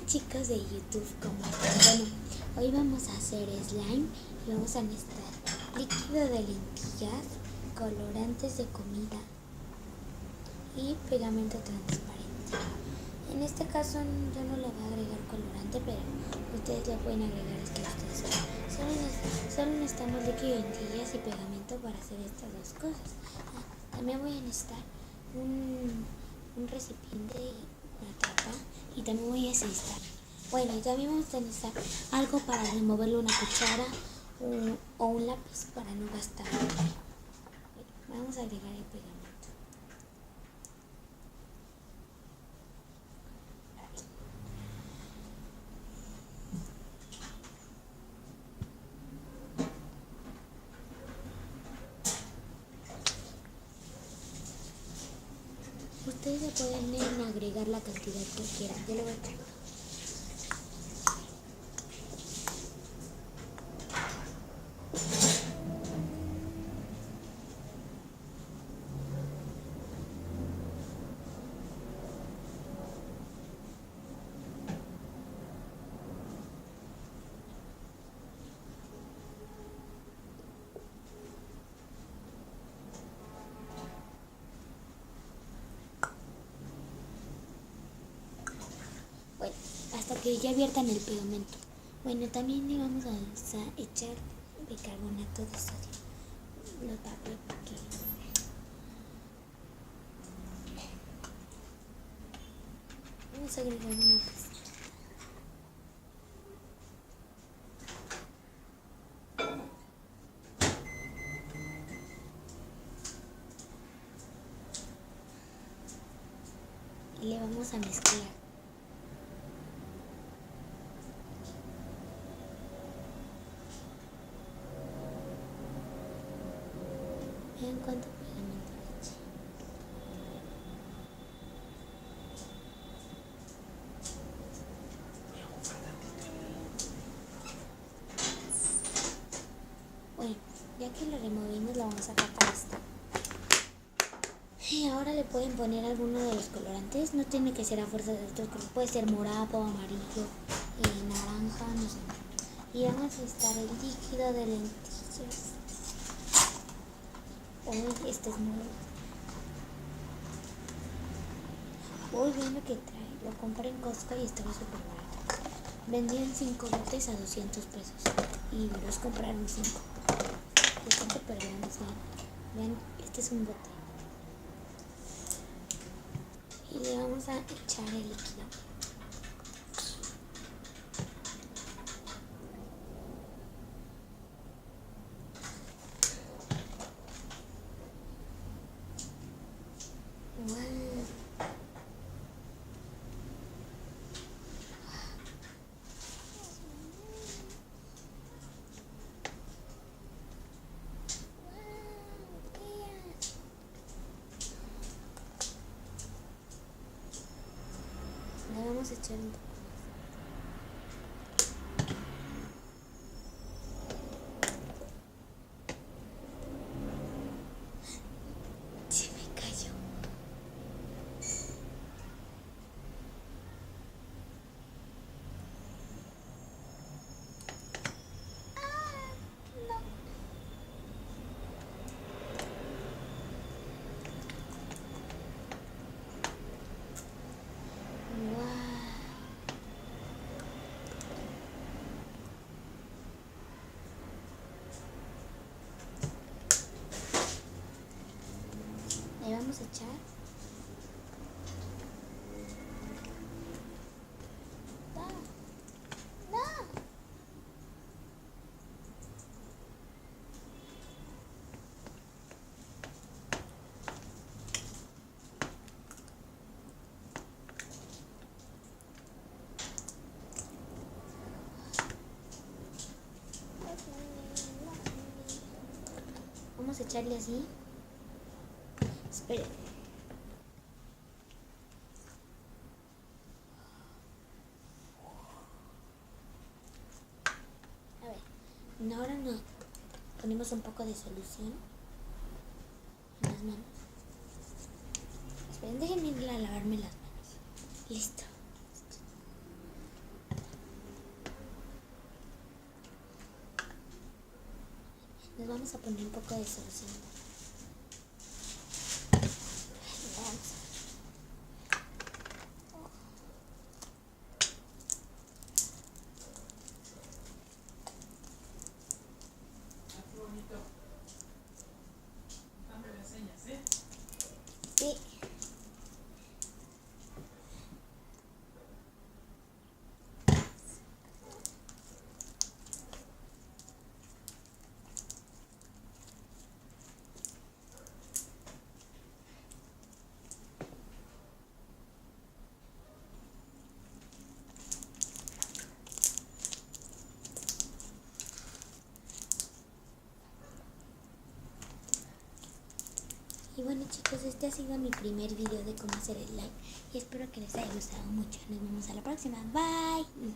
Chicos de YouTube, ¿cómo están? Bueno, hoy vamos a hacer slime y vamos a necesitar líquido de lentillas, colorantes de comida y pegamento transparente. En este caso yo no le voy a agregar colorante, pero ustedes le pueden agregar el que ustedes quieran. Solo necesitamos líquido de lentillas y pegamento para hacer estas dos cosas. También voy a necesitar un recipiente y una tapa, y también voy a necesitar, y también vamos a necesitar algo para removerle, una cuchara o un lápiz para no gastar. Vamos a agregar el pegamento. Ustedes le pueden agregar la cantidad que quieran. Yo le voy a echar. Bueno, hasta que ya viertan el pegamento. Bueno, también le vamos a echar bicarbonato de sodio. Lo tapé porque vamos a agregar una pizca. Y le vamos a mezclar. Vean cuánto pegamento le eché. Bueno, ya que lo removimos, lo vamos a tapar esto. Y ahora le pueden poner alguno de los colorantes. No tiene que ser a fuerza de estos colores. Puede ser morado, amarillo, naranja, no sé. Y vamos a necesitar el líquido de lentillas. Este es nuevo. Voy viendo que trae. Lo compré en Costco y estaba súper barato. Vendían 5 botes a 200 pesos. Y los compraron 5. Están súper grandes. Vean, este es un bote. Y le vamos a echar el líquido. Le vamos a echar un poco más. Se me cayó. No. Le vamos a echar. No. Vamos a echarle así. Esperen. A ver, ahora no. Ponemos un poco de solución en las manos. Esperen, déjenme ir a lavarme las manos. Listo. Nos vamos a poner un poco de solcito. Sí. Y bueno chicos, este ha sido mi primer video de cómo hacer el live y espero que les haya gustado mucho. Nos vemos a la próxima. Bye.